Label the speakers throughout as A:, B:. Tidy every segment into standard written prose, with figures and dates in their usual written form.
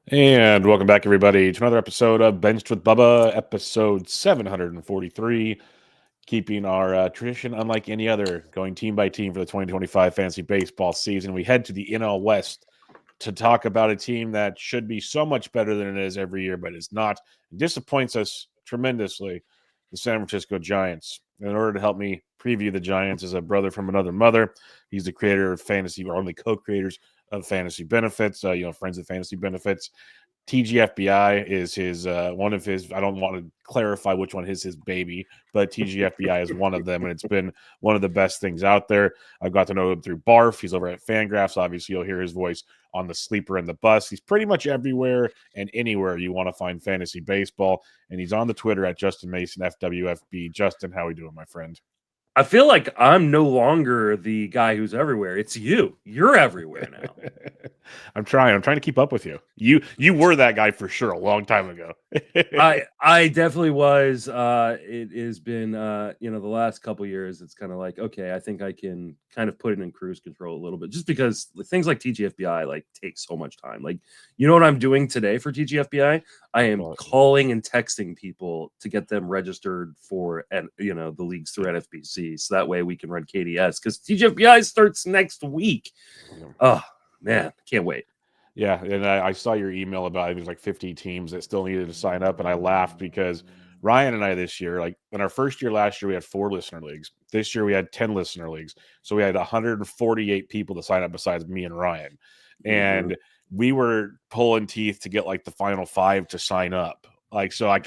A: And welcome back, everybody, to another episode of Benched with Bubba, episode 743. Keeping our tradition unlike any other, going team by team for the 2025 fantasy baseball season. We head to the NL West to talk about a team that should be so much better than it is every year, but is not. It disappoints us tremendously, the San Francisco Giants. In order to help me preview the Giants is a brother from another mother. He's the creator of fantasy, or only co-creators of fantasy benefits, friends of fantasy benefits. TGFBI is his one of his. I don't want to clarify which one is his baby, but TGFBI is one of them, and it's been one of the best things out there. I've got to know him through Barf. He's over at Fangraphs. Obviously, you'll hear his voice on the Sleeper and the Bus. He's pretty much everywhere and anywhere you want to find fantasy baseball, and he's on the Twitter at Justin Mason FWFB. Justin, how we doing, my friend?
B: I feel like I'm no longer the guy who's everywhere. It's you. You're everywhere now.
A: I'm trying. I'm trying to keep up with you. You were that guy for sure a long time ago.
B: I definitely was. It has been the last couple years. It's kind of like, okay, I think I can kind of put it in cruise control a little bit, just because things like TGFBI like take so much time. Like, you know what I'm doing today for TGFBI? I am calling and texting people to get them registered for the leagues through NFBC, so that way we can run KDS, because TGFBI starts next week. Oh man, can't wait.
A: Yeah, and I saw your email about there's like 50 teams that still needed to sign up, and I laughed because Ryan and I this year, like in our first year last year, we had 4 listener leagues. This year we had 10 listener leagues, so we had 148 people to sign up besides me and Ryan, and we were pulling teeth to get like the final 5 to sign up. Like, so I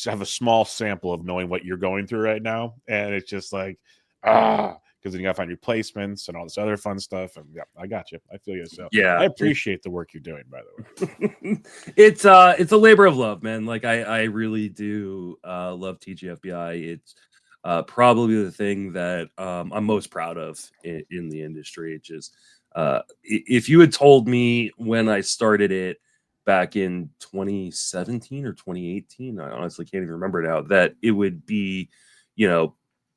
A: have a small sample of knowing what you're going through right now, and it's just like because then you got to find replacements and all this other fun stuff. And yeah, I got you. I feel you. So
B: yeah,
A: I appreciate the work you're doing, by the
B: way. It's a labor of love, man. Like I really do love TGFBI. It's probably the thing that I'm most proud of in the industry. It's just if you had told me when I started it back in 2017 or 2018, I honestly can't even remember now, that it would be,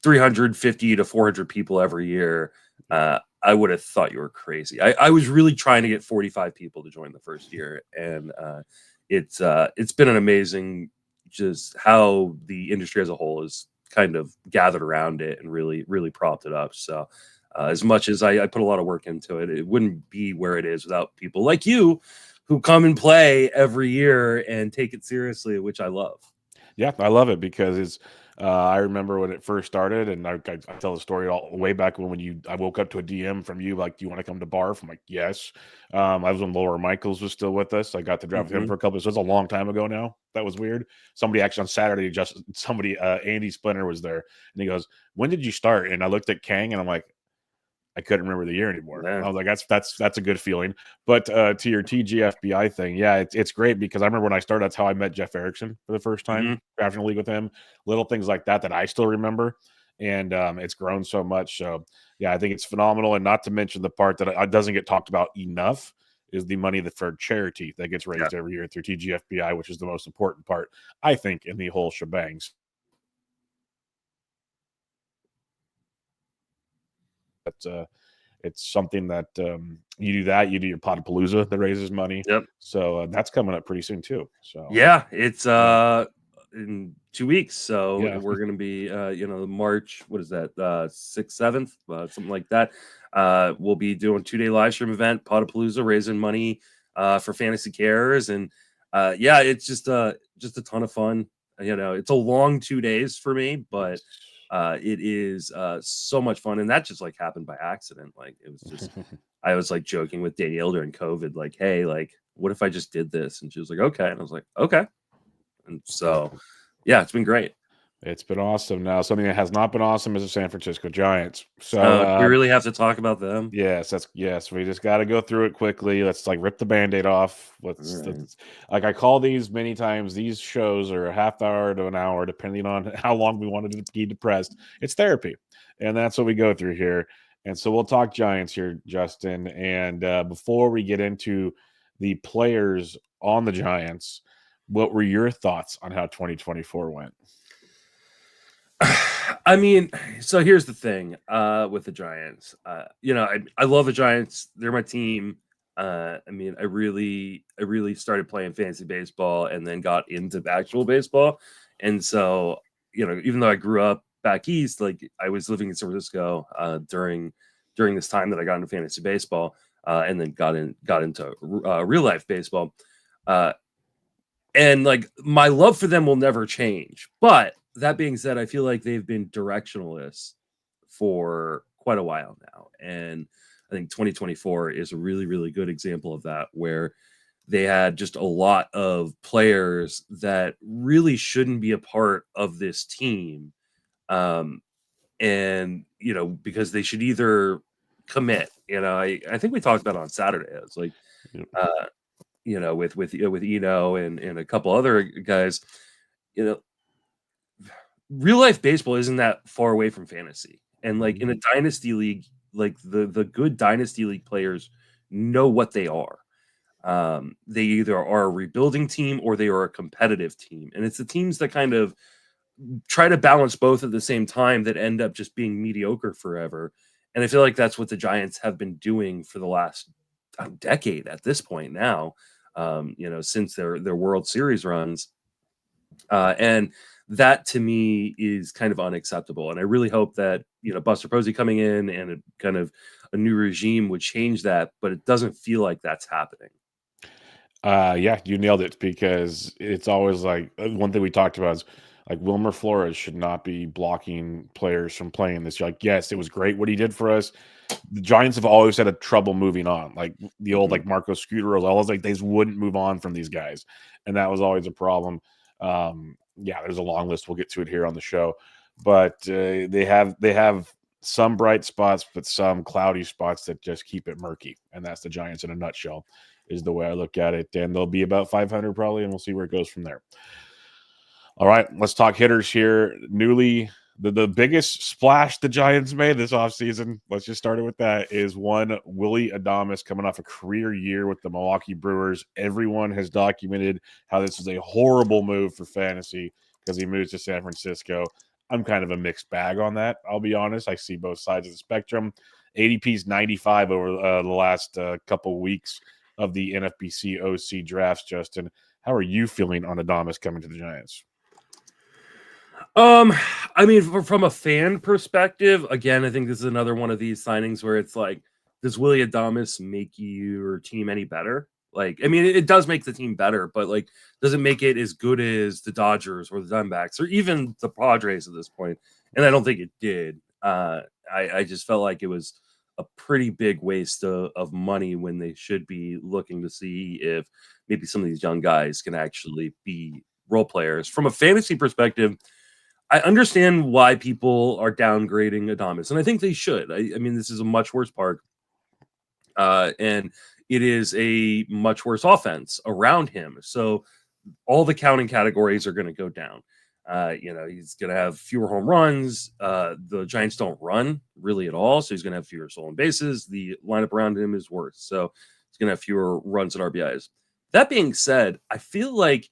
B: 350 to 400 people every year, I would have thought you were crazy. I was really trying to get 45 people to join the first year, and it's been an amazing, just how the industry as a whole is kind of gathered around it and really propped it up. So as much as I put a lot of work into it, it wouldn't be where it is without people like you who come and play every year and take it seriously, which I love.
A: Yeah, I love it because it's. I remember when it first started, and I tell the story all way back when I woke up to a DM from you like, "Do you want to come to Barf?" I'm like, "Yes." I was when Laura Michaels was still with us. I got to drive with him for a couple. So it's a long time ago now. That was weird. Somebody actually on Saturday, Andy Splinter was there, and he goes, "When did you start?" And I looked at Kang, and I'm like, I couldn't remember the year anymore.
B: Yeah.
A: I was like, that's a good feeling. But to your TGFBI thing, yeah, it's great because I remember when I started, that's how I met Jeff Erickson for the first time, drafting a league with him. Little things like that I still remember, and it's grown so much. So yeah, I think it's phenomenal. And not to mention the part that doesn't get talked about enough is the money for charity that gets raised every year through TGFBI, which is the most important part, I think, in the whole shebang. But it's something that you do that. You do your Potapalooza that raises money.
B: Yep.
A: So that's coming up pretty soon too. So
B: yeah, it's in 2 weeks. So we're going to be, March, what is that? 6th, 7th, something like that. We'll be doing 2-day live stream event, Potapalooza, raising money for fantasy carers. And it's just a ton of fun. It's a long 2 days for me, but it is so much fun. And that just like happened by accident. Like, it was just, I was like joking with Danielle during COVID, like, hey, like, what if I just did this? And she was like, okay. And I was like, okay. And so, yeah, it's been great.
A: It's been awesome. Now, something that has not been awesome is the San Francisco Giants. So
B: we really have to talk about them.
A: Yes, we just got to go through it quickly. Let's like rip the Band-Aid off. Let's like I call these many times. These shows are a half hour to an hour, depending on how long we wanted to be depressed. It's therapy, and that's what we go through here. And so we'll talk Giants here, Justin. And before we get into the players on the Giants, what were your thoughts on how 2024 went?
B: I mean, so here's the thing with the Giants. I love the Giants. They're my team. I mean, I really started playing fantasy baseball and then got into actual baseball. And so, even though I grew up back east, like I was living in San Francisco during this time that I got into fantasy baseball, and then got into real life baseball. And like my love for them will never change. But that being said, I feel like they've been directionless for quite a while now. And I think 2024 is a really, really good example of that, where they had just a lot of players that really shouldn't be a part of this team. Um, and, because they should either commit, I think we talked about it on Saturday. It's like, uh, with Eno and a couple other guys, you know, real life baseball isn't that far away from fantasy. And like in a dynasty league, like the good dynasty league players know what they are. They either are a rebuilding team or they are a competitive team. And it's the teams that kind of try to balance both at the same time that end up just being mediocre forever. And I feel like that's what the Giants have been doing for the last decade at this point now, since their World Series runs. And that to me is kind of unacceptable. And I really hope that, Buster Posey coming in and a kind of a new regime would change that, but it doesn't feel like that's happening.
A: Yeah, you nailed it, because it's always like one thing we talked about is like Wilmer Flores should not be blocking players from playing this year. Like, yes, it was great what he did for us. The Giants have always had a trouble moving on. Like the old like Marco Scooter, always like they just wouldn't move on from these guys, and that was always a problem. Yeah, there's a long list. We'll get to it here on the show, but they have some bright spots, but some cloudy spots that just keep it murky, and that's the Giants in a nutshell is the way I look at it. And they'll be about 500 probably, and we'll see where it goes from there. All right, let's talk hitters here. The biggest splash the Giants made this offseason, let's just start it with that, is one Willie Adames coming off a career year with the Milwaukee Brewers. Everyone has documented how this is a horrible move for fantasy because he moves to San Francisco. I'm kind of a mixed bag on that. I'll be honest. I see both sides of the spectrum. ADP's 95 over the last couple weeks of the NFBC OC drafts. Justin, how are you feeling on Adames coming to the Giants?
B: I mean, from a fan perspective, again, I think this is another one of these signings where it's like, does Willie Adames make your team any better? Like, I mean, it does make the team better, but like, does it make it as good as the Dodgers or the Diamondbacks or even the Padres at this point? And I don't think it did. I just felt like it was a pretty big waste of money when they should be looking to see if maybe some of these young guys can actually be role players. From a fantasy perspective, I understand why people are downgrading Adames, and I think they should. I mean, this is a much worse park, and it is a much worse offense around him. So all the counting categories are going to go down. He's going to have fewer home runs. The Giants don't run really at all, so he's going to have fewer stolen bases. The lineup around him is worse, so he's going to have fewer runs and RBIs. That being said, I feel like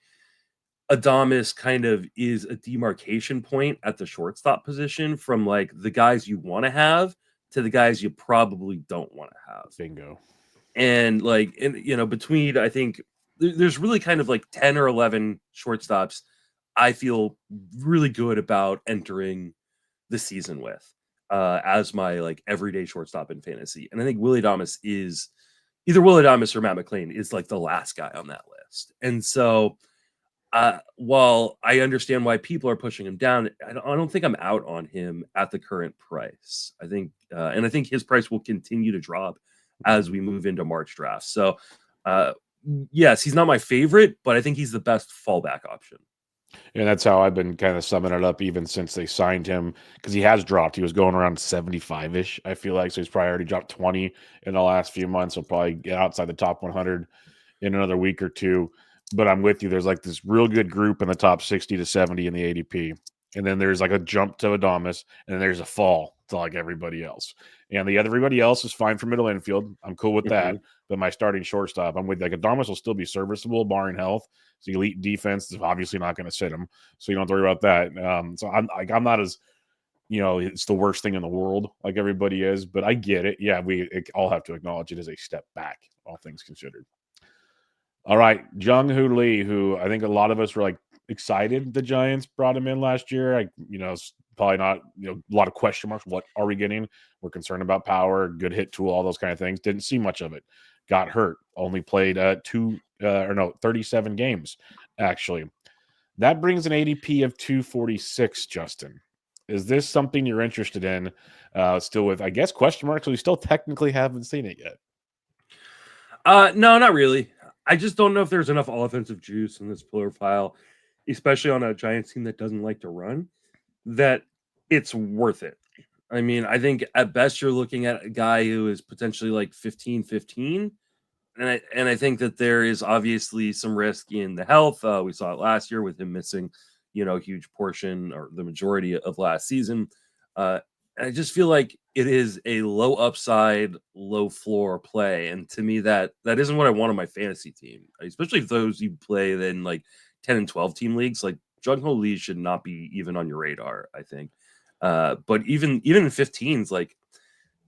B: Adames kind of is a demarcation point at the shortstop position from like the guys you want to have to the guys you probably don't want to have.
A: Bingo.
B: And between I think there's really kind of like 10 or 11 shortstops I feel really good about entering the season with as my like everyday shortstop in fantasy. And I think Willie Adames is either Willie Adames or Matt McLean is like the last guy on that list. And so while I understand why people are pushing him down, I don't think I'm out on him at the current price. I think his price will continue to drop as we move into March drafts. So, yes, he's not my favorite, but I think he's the best fallback option.
A: And that's how I've been kind of summing it up even since they signed him, because he has dropped. He was going around 75-ish, I feel like. So he's probably already dropped 20 in the last few months. He'll probably get outside the top 100 in another week or two. But I'm with you. There's like this real good group in the top 60 to 70 in the ADP. And then there's like a jump to Adames, and then there's a fall to like everybody else. And everybody else is fine for middle infield. I'm cool with that. But my starting shortstop, I'm with like Adames will still be serviceable, barring health. So elite defense is obviously not going to sit him, so you don't have to worry about that. So I'm not as it's the worst thing in the world, like everybody is. But I get it. Yeah, we all have to acknowledge it as a step back, all things considered. All right, Jung Hoo Lee, who I think a lot of us were like excited the Giants brought him in last year. It's probably not, a lot of question marks. What are we getting? We're concerned about power, good hit tool, all those kind of things. Didn't see much of it. Got hurt. Only played 37 games, actually. That brings an ADP of 246, Justin. Is this something you're interested in? Still with, I guess, question marks. We still technically haven't seen it yet.
B: No, not really. I just don't know if there's enough offensive juice in this profile, especially on a Giants team that doesn't like to run, that it's worth it. I mean, I think at best you're looking at a guy who is potentially like 15-15. And I think that there is obviously some risk in the health. We saw it last year with him missing, a huge portion or the majority of last season. I just feel like it is a low upside, low floor play, and to me that isn't what I want on my fantasy team, especially if those you play in like 10 and 12 team leagues. Like Jung Ho Lee should not be even on your radar, I think. But even in 15s, like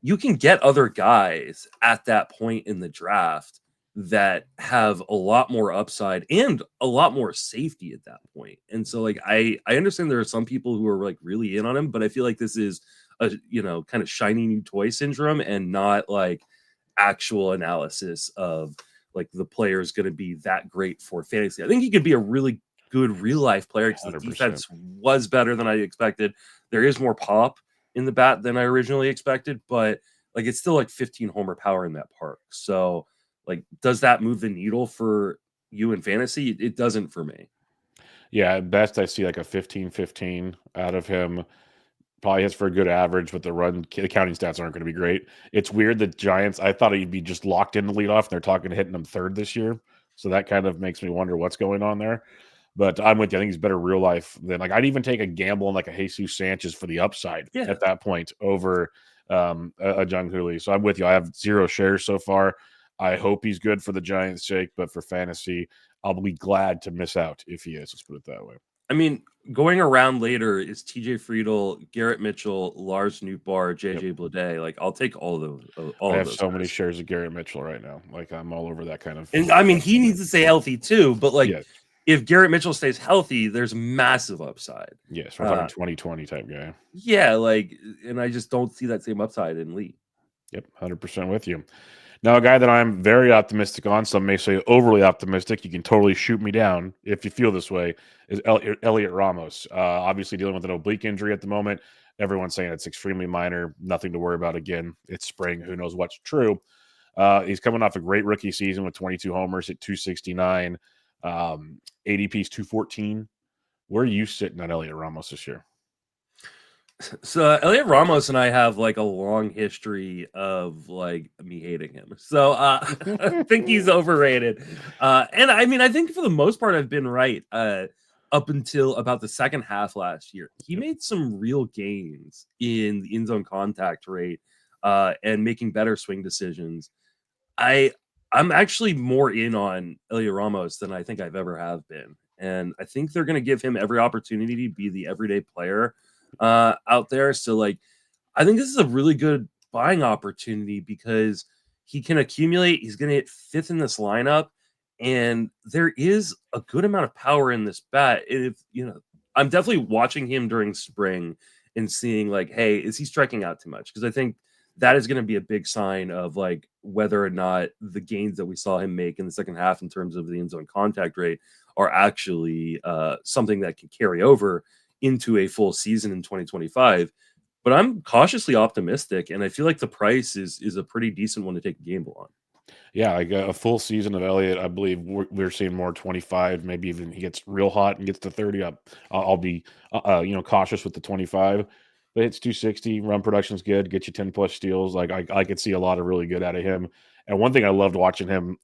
B: you can get other guys at that point in the draft that have a lot more upside and a lot more safety at that point. And so like I understand there are some people who are like really in on him, but I feel like this is a kind of shiny new toy syndrome and not like actual analysis of like the player is going to be that great for fantasy. I think he could be a really good real life player because the
A: 100%.
B: defense was better than I expected. There is more pop in the bat than I originally expected, but like it's still like 15 homer power in that park. So like, does that move the needle for you in fantasy? It doesn't for me.
A: Yeah, at best I see like a 15-15 out of him. Probably hits for a good average, but the counting stats aren't going to be great. It's weird that Giants, I thought he'd be just locked in the leadoff, and they're talking hitting him third this year. So that kind of makes me wonder what's going on there. But I'm with you. I think he's better real life than I'd even take a gamble on like a Jesus Sanchez for the upside at that point over a Jung Hoo Lee. So I'm with you. I have 0 shares so far. I hope he's good for the Giants' sake, but for fantasy, I'll be glad to miss out if he is. Let's put it that way.
B: I mean, going around later is TJ Friedel, Garrett Mitchell, Lars Nootbaar, JJ Bleday. Like, I'll take all of those.
A: I have so many shares of Garrett Mitchell right now. Like, I'm all over that kind of.
B: And I mean, he needs to stay healthy too. But like, if Garrett Mitchell stays healthy, there's massive upside.
A: Yes, we're talking 2020 type guy.
B: Yeah, like, and I just don't see that same upside in Lee.
A: Yep, 100% with you. Now, a guy that I'm very optimistic on, some may say overly optimistic, you can totally shoot me down if you feel this way, is Elliot Ramos. Obviously dealing with an oblique injury at the moment. Everyone's saying it's extremely minor, nothing to worry about again. It's spring. Who knows what's true? He's coming off a great rookie season with 22 homers at 269. ADP's 214. Where are you sitting on Elliot Ramos this year?
B: So Elliot Ramos and I have like a long history of like me hating him. So I think he's overrated. And I mean, I think for the most part, I've been right up until about the second half last year. He made some real gains in the in zone contact rate and making better swing decisions. I'm actually more in on Elliot Ramos than I think I've ever have been. And I think they're going to give him every opportunity to be the everyday player out there. So like, I think this is a really good buying opportunity because he can accumulate. He's going to hit 5th in this lineup, and there is a good amount of power in this bat. If I'm definitely watching him during spring and seeing like, hey, is he striking out too much? Because I think that is going to be a big sign of like whether or not the gains that we saw him make in the second half in terms of the end zone contact rate are actually something that can carry over into a full season in 2025. But I'm cautiously optimistic, and I feel like the price is a pretty decent one to take a gamble on.
A: Yeah, like a full season of Elliott, I believe we're seeing more 25, maybe even he gets real hot and gets to 30 up. I'll be, cautious with the 25, but it's 260. Run production's good. Get you 10 plus steals. Like I could see a lot of really good out of him. And one thing I loved watching him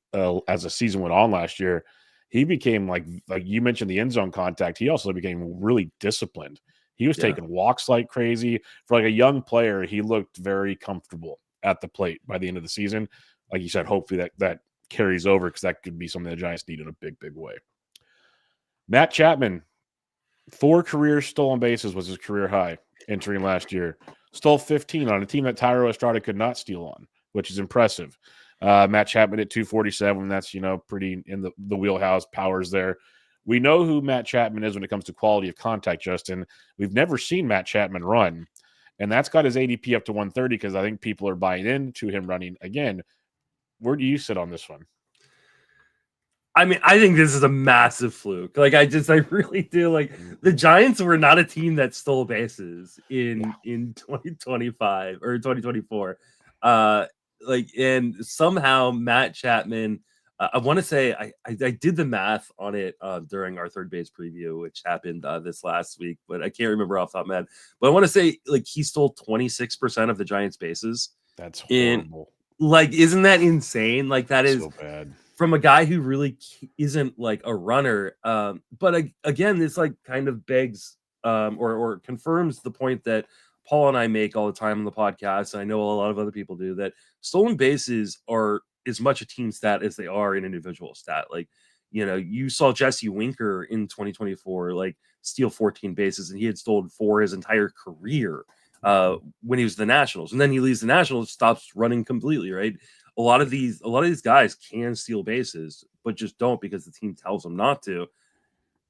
A: as the season went on last year, he became like you mentioned the end zone contact. He also became really disciplined. He was taking walks like crazy. For like a young player, he looked very comfortable at the plate by the end of the season. Like you said, hopefully that carries over because that could be something the Giants need in a big, big way. Matt Chapman, 4 career stolen bases was his career high. entering last year. Stole 15 on a team that Tyro Estrada could not steal on, which is impressive. Matt Chapman at 247. That's, pretty in the wheelhouse. Powers there. We know who Matt Chapman is when it comes to quality of contact, Justin. We've never seen Matt Chapman run, and that's got his ADP up to 130 because I think people are buying into him running again. Where do you sit on this one?
B: I mean, I think this is a massive fluke. Like, I really do. Like, the Giants were not a team that stole bases in 2025 or 2024. And somehow Matt Chapman, I want to say I did the math on it during our third base preview, which happened this last week, but I can't remember off the top of my head. But I want to say, like, he stole 26% of the Giants' bases.
A: That's horrible.
B: Like, isn't that insane? Like, that is
A: so bad.
B: From a guy who really isn't like a runner. But again, this like kind of begs or confirms the point that Paul and I make all the time on the podcast, and I know a lot of other people do, that stolen bases are as much a team stat as they are an individual stat. Like, you saw Jesse Winker in 2024 like steal 14 bases, and he had stolen 4 his entire career when he was the Nationals, and then he leaves the Nationals, stops running completely, right? A lot of these guys can steal bases, but just don't because the team tells them not to.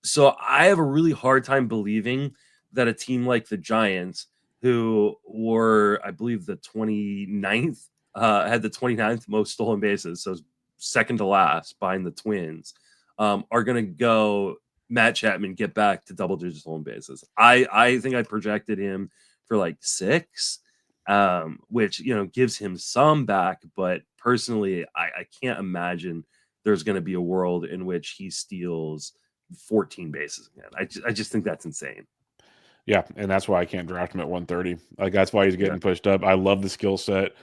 B: So I have a really hard time believing that a team like the Giants, who were, I believe, the 29th, had the 29th most stolen bases, so second to last behind the Twins, are going to go Matt Chapman get back to double-digit stolen bases. I think I projected him for like 6. Which gives him some back, but personally, I can't imagine there's going to be a world in which he steals 14 bases again. I just think that's insane.
A: Yeah, and that's why I can't draft him at 130. Like, that's why he's getting pushed up. I love the skill set.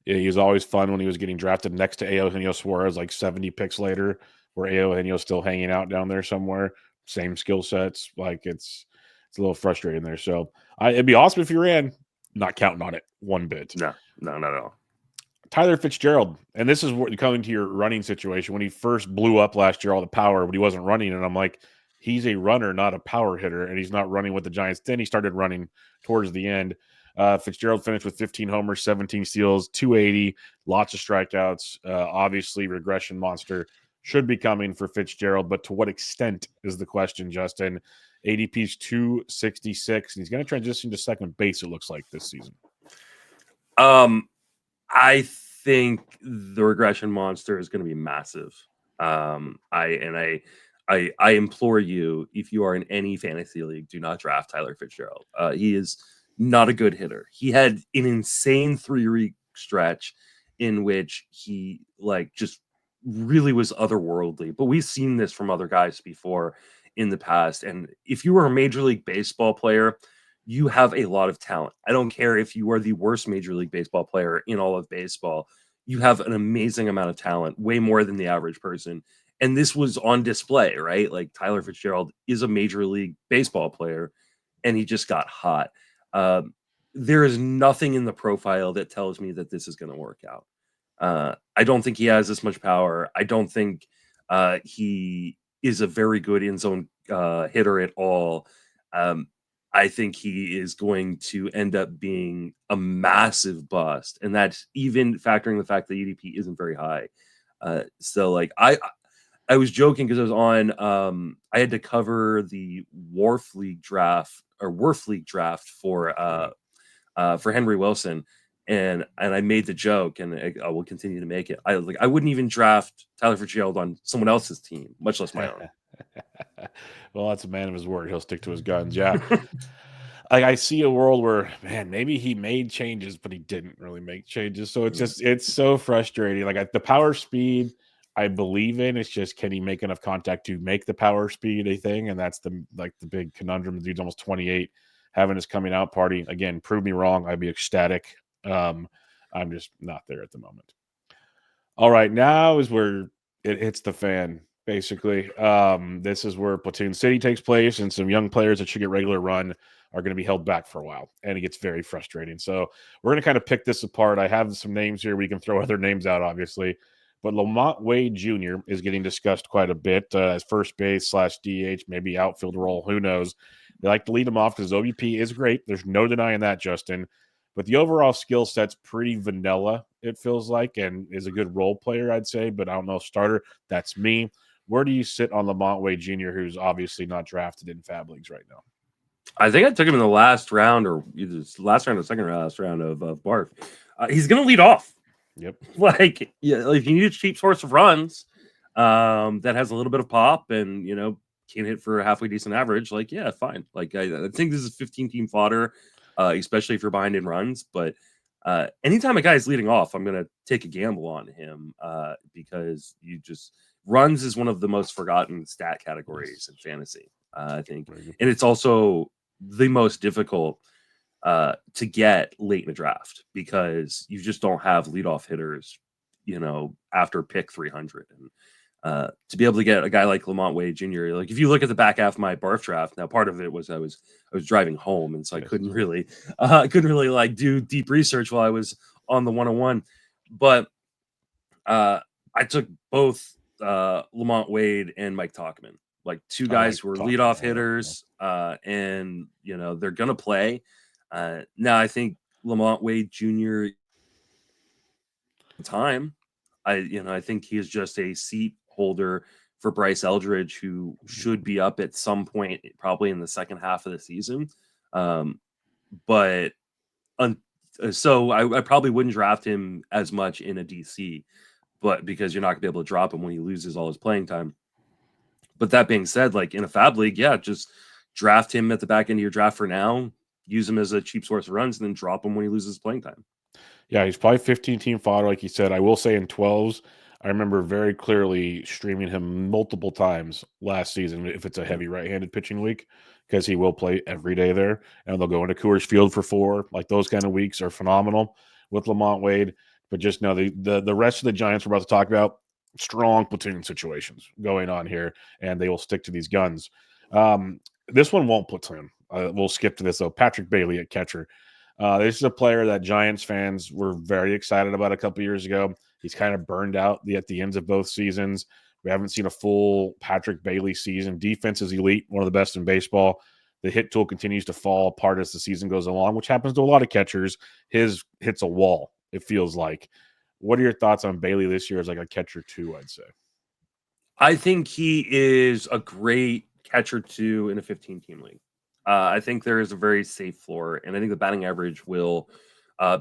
A: He was always fun when he was getting drafted next to Eugenio Suarez, like 70 picks later, where Eugenio's still hanging out down there somewhere. Same skill sets. Like, it's a little frustrating there. So it'd be awesome if he ran. Not counting on it one bit.
B: No, not at all.
A: Tyler Fitzgerald, and this is coming to your running situation. When he first blew up last year, all the power, but he wasn't running, and I'm like, he's a runner, not a power hitter, and he's not running with the Giants. Then he started running towards the end. Fitzgerald finished with 15 homers, 17 steals, 280, lots of strikeouts. Obviously, regression monster should be coming for Fitzgerald, but to what extent is the question, Justin? ADP's 266, and he's going to transition to second base, it looks like, this season.
B: I think the regression monster is going to be massive. I implore you, if you are in any fantasy league, do not draft Tyler Fitzgerald. He is not a good hitter. He had an insane 3-week stretch in which he just really was otherworldly, but we've seen this from other guys before in the past. And if you are a Major League Baseball player, you have a lot of talent. I don't care if you are the worst Major League Baseball player in all of baseball. You have an amazing amount of talent, way more than the average person. And this was on display, right? Like, Tyler Fitzgerald is a Major League Baseball player, and he just got hot. There is nothing in the profile that tells me that this is going to work out. I don't think he has this much power. I don't think he is a very good in zone hitter at all. I think he is going to end up being a massive bust, and that's even factoring the fact that EDP isn't very high. So like I was joking because I was on. I had to cover the Wharf League draft for Henry Wilson. And I made the joke, and I will continue to make it. I wouldn't even draft Tyler Fitzgerald on someone else's team, much less my own.
A: Well, that's a man of his word. He'll stick to his guns. Yeah. I see a world where, man, maybe he made changes, but he didn't really make changes. So it's so frustrating. Like, the power speed, I believe in. It's just, can he make enough contact to make the power speed a thing? And that's the big conundrum. The dude's almost 28, having his coming out party. Again, prove me wrong. I'd be ecstatic. I'm just not there at the moment. All right, now is where it hits the fan, basically. This is where Platoon City takes place, and some young players that should get regular run are going to be held back for a while, and it gets very frustrating. So we're going to kind of pick this apart. I have some names here. We can throw other names out, obviously, But Lamont Wade Jr. is getting discussed quite a bit as first base / DH, maybe outfield role. Who knows? They like to lead him off because OBP is great. There's no denying that, Justin. But the overall skill set's pretty vanilla, it feels like, and is a good role player, I'd say. But I don't know, starter. That's me. Where do you sit on Lamont Wade Jr., who's obviously not drafted in Fab Leagues right now?
B: I think I took him in the last round, or either last round or second last round of Barf. He's going to lead off.
A: Yep.
B: Like, yeah, if you need a cheap source of runs that has a little bit of pop and, can hit for a halfway decent average, like, yeah, fine. Like, I think this is 15-team fodder, especially if you're behind in runs. But anytime a guy is leading off, I'm going to take a gamble on him because runs is one of the most forgotten stat categories in fantasy, I think. And it's also the most difficult to get late in the draft because you just don't have leadoff hitters, after pick 300. And to be able to get a guy like Lamont Wade Jr., like if you look at the back half of my Barf draft, now part of it was I was driving home, and so I couldn't really like do deep research while I was on the 101. But I took both Lamont Wade and Mike Tauchman, like two guys who are leadoff hitters, and they're gonna play. Now I think Lamont Wade Jr. time, I think he is just a seat holder for Bryce Eldridge, who should be up at some point, probably in the second half of the season. So I probably wouldn't draft him as much in a DC, but because you're not gonna be able to drop him when he loses all his playing time. But that being said, like in a Fab League, yeah, just draft him at the back end of your draft for now, use him as a cheap source of runs, and then drop him when he loses playing time.
A: Yeah, he's probably 15-team fodder, like you said. I will say in 12s, I remember very clearly streaming him multiple times last season if it's a heavy right-handed pitching week, because he will play every day there, and they'll go into Coors Field for 4. Like those kind of weeks are phenomenal with Lamont Wade. But just know the rest of the Giants we're about to talk about, strong platoon situations going on here, and they will stick to these guns. This one won't platoon. We'll skip to this, though. Patrick Bailey at catcher. This is a player that Giants fans were very excited about a couple years ago. He's kind of burned out at the ends of both seasons. We haven't seen a full Patrick Bailey season. Defense is elite, one of the best in baseball. The hit tool continues to fall apart as the season goes along, which happens to a lot of catchers. His hits a wall, it feels like. What are your thoughts on Bailey this year as like a catcher 2, I'd say?
B: I think he is a great catcher 2 in a 15-team league. I think there is a very safe floor, and I think the batting average will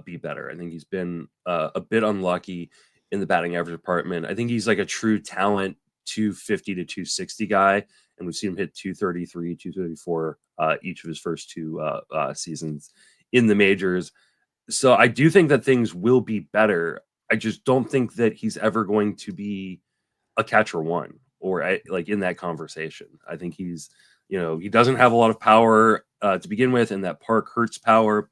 B: be better. I think he's been a bit unlucky in the batting average department. I think he's like a true talent 250 to 260 guy, and we've seen him hit 233, 234 each of his first 2 seasons in the majors. So I do think that things will be better. I just don't think that he's ever going to be a catcher 1 or like in that conversation. I think he's he doesn't have a lot of power to begin with, and that park hurts power.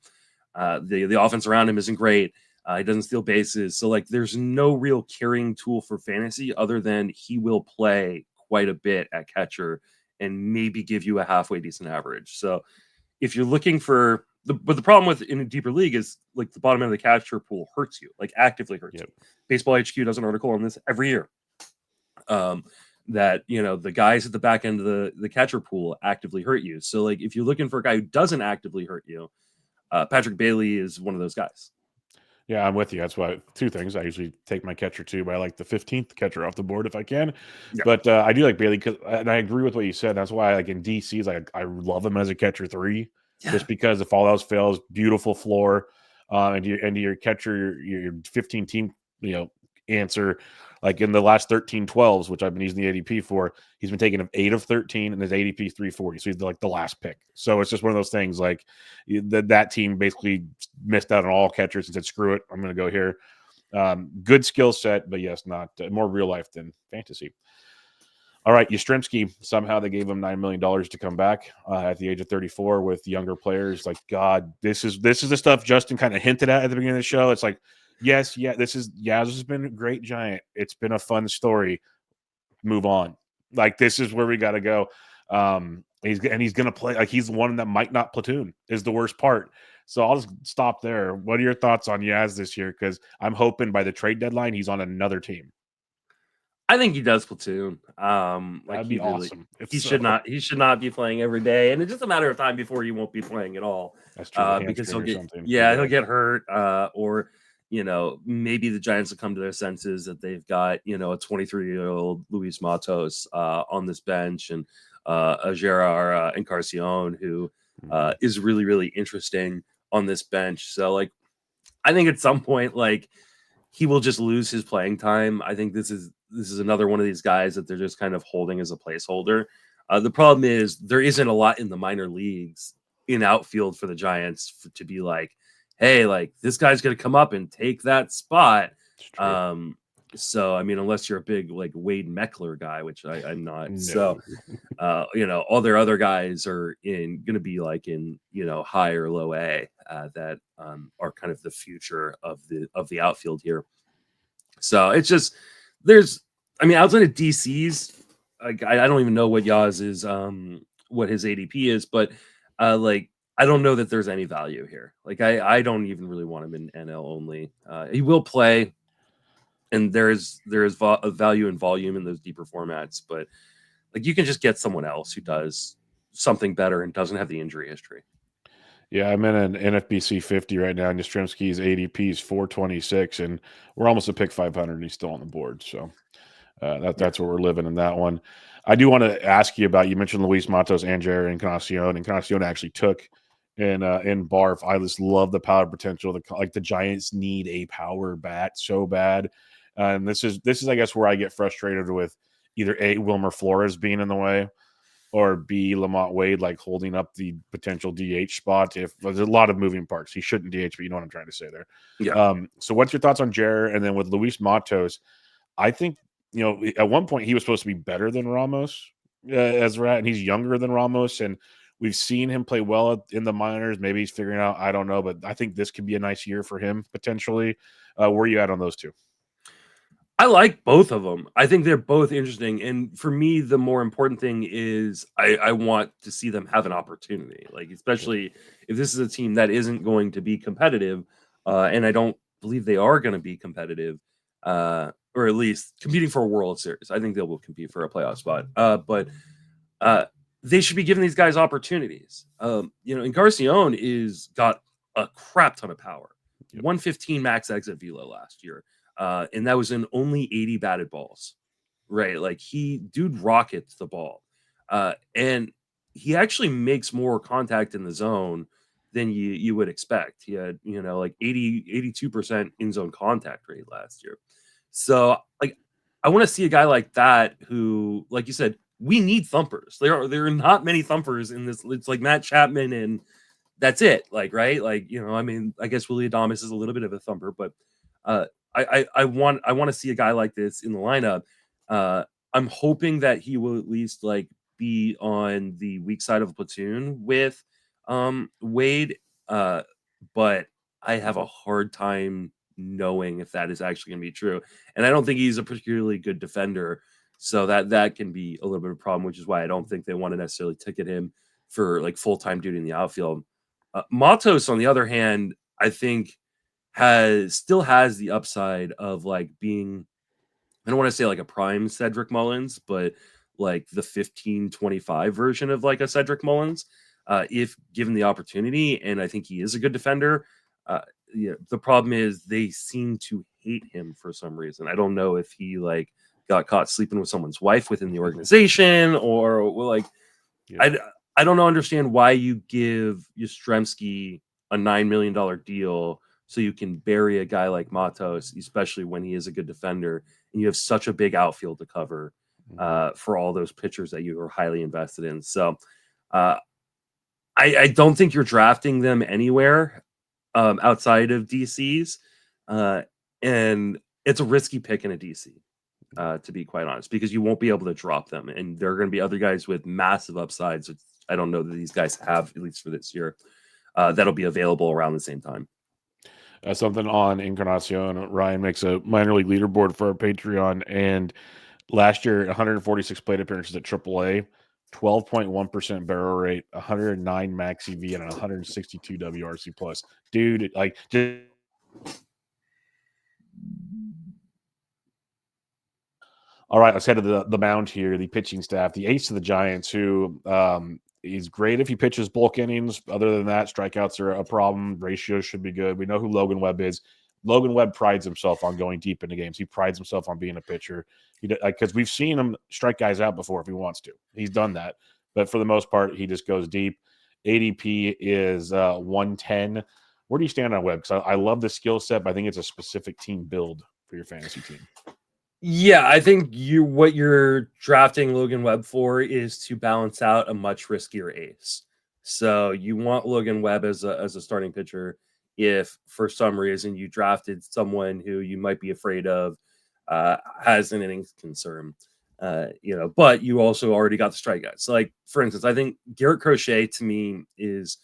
B: The offense around him isn't great. He doesn't steal bases. So, like, there's no real carrying tool for fantasy other than he will play quite a bit at catcher and maybe give you a halfway decent average. So, if you're looking for but the problem with in a deeper league is like the bottom end of the catcher pool hurts you, like actively hurts you. Baseball HQ does an article on this every year. That the guys at the back end of the catcher pool actively hurt you. So like if you're looking for a guy who doesn't actively hurt you, Patrick Bailey is one of those guys.
A: Yeah, I'm with you. That's why 2 things. I usually take my catcher 2, but I like the 15th catcher off the board if I can. Yeah. But I do like Bailey, and I agree with what you said. That's why, like in DCs, I love him as a catcher 3, just because if all else fails, beautiful floor, and your catcher, your 15-team, answer. Like in the last 13 12s, which I've been using the ADP for, he's been taking 8 of 13, and his ADP 340. So he's like the last pick. So it's just one of those things. Like that team basically missed out on all catchers and said, "Screw it, I'm going to go here." Good skill set, but yes, not more real life than fantasy. All right, Yastrzemski, somehow they gave him $9 million to come back at the age of 34 with younger players. Like, God, this is the stuff Justin kind of hinted at the beginning of the show. It's like, this has been a great Giant. It's been a fun story. Move on. Like, this is where we got to go. He's going to play. Like, he's the one that might not platoon is the worst part. So I'll just stop there. What are your thoughts on Yaz this year? Because I'm hoping by the trade deadline, he's on another team.
B: I think he does platoon.
A: That'd be awesome.
B: He should not be playing every day, and it's just a matter of time before he won't be playing at all.
A: That's true.
B: Because
A: Hamstring or something.
B: he'll get hurt, or maybe the Giants will come to their senses that they've got a 23-year-old Luis Matos on this bench, and a Gerard Encarnacion who is really, really interesting on this bench. So like, I think at some point, like, he will just lose his playing time. I think this is another one of these guys that they're just kind of holding as a placeholder. The problem is there isn't a lot in the minor leagues in outfield for the Giants to be like, hey, like this guy's going to come up and take that spot. So I mean, unless you're a big like Wade Meckler guy, which I'm not. No. So all their other guys are going to be like in high or low A that are kind of the future of the outfield here. So it's just outside of DC's, like I don't even know what Yaz's what his ADP is, but like I don't know that there's any value here. Like I don't even really want him in NL only. He will play, and there is a value in volume in those deeper formats, but like you can just get someone else who does something better and doesn't have the injury history.
A: Yeah, I'm in an NFBC 50 right now, and Yastrzemski's ADP is 426, and we're almost a pick 500, and he's still on the board. So that's where we're living in that one. I do want to ask you about, you mentioned Luis Matos and Gerard Encarnacion. Encarnacion actually took in Barf. I just love the power potential. The Giants need a power bat so bad. And this is I guess where I get frustrated with either A, Wilmer Flores being in the way, or B, Lamont Wade like holding up the potential DH spot. If there's a lot of moving parts, he shouldn't DH, but you know what I'm trying to say there.
B: Yeah.
A: So what's your thoughts on Gerard? And then with Luis Matos, I think at one point he was supposed to be better than Ramos as rat, and he's younger than Ramos, and we've seen him play well in the minors. Maybe he's figuring out. I don't know, but I think this could be a nice year for him potentially. Where are you at on those two?
B: I like both of them. I think they're both interesting. And for me, the more important thing is I want to see them have an opportunity. Like, especially if this is a team that isn't going to be competitive, and I don't believe they are going to be competitive, or at least competing for a World Series. I think they will compete for a playoff spot. But they should be giving these guys opportunities. Encarnacion is got a crap ton of power. 115 max exit velo last year. And that was in only 80 batted balls, right? Like dude rockets the ball. And he actually makes more contact in the zone than you would expect. He had, like 82% in zone contact rate last year. So like, I want to see a guy like that who, like you said, we need thumpers. There are not many thumpers in this. It's like Matt Chapman and that's it. Like, right. Like, I mean, I guess Willie Adames is a little bit of a thumper, but, I want to see a guy like this in the lineup. I'm hoping that he will at least like be on the weak side of a platoon with Wade. But I have a hard time knowing if that is actually going to be true. And I don't think he's a particularly good defender. So that can be a little bit of a problem, which is why I don't think they want to necessarily ticket him for like full-time duty in the outfield. Matos, on the other hand, I think still has the upside of like being, I don't want to say like a prime Cedric Mullins, but like the 15-25 version of like a Cedric Mullins, if given the opportunity. And I think he is a good defender. The problem is they seem to hate him for some reason. I don't know if he like got caught sleeping with someone's wife within the organization, or like, I don't understand why you give Yastrzemski a $9 million deal so you can bury a guy like Matos, especially when he is a good defender, and you have such a big outfield to cover for all those pitchers that you are highly invested in. So I don't think you're drafting them anywhere outside of DC's, and it's a risky pick in a DC, to be quite honest, because you won't be able to drop them, and there are going to be other guys with massive upsides. I don't know that these guys have, at least for this year, that'll be available around the same time.
A: Something on Encarnacion. Ryan makes a minor league leaderboard for our Patreon, and last year 146 plate appearances at AAA, 12.1% barrel rate, 109 max EV, and 162 WRC plus. Dude, like just All right, let's head to the mound here. The pitching staff, the ace of the Giants, who he's great if he pitches bulk innings. Other than that, strikeouts are a problem. Ratios should be good. We know who Logan Webb is. Logan Webb prides himself on going deep into games. He prides himself on being a pitcher. Because we've seen him strike guys out before if he wants to. He's done that. But for the most part, he just goes deep. ADP is 110. Where do you stand on Webb? Because I love the skill set, but I think it's a specific team build for your fantasy team.
B: Yeah, I think what you're drafting Logan Webb for is to balance out a much riskier ace. So you want Logan Webb as a starting pitcher if for some reason you drafted someone who you might be afraid of has an innings concern. But you also already got the strikeouts. So like for instance, I think Garrett Crochet to me is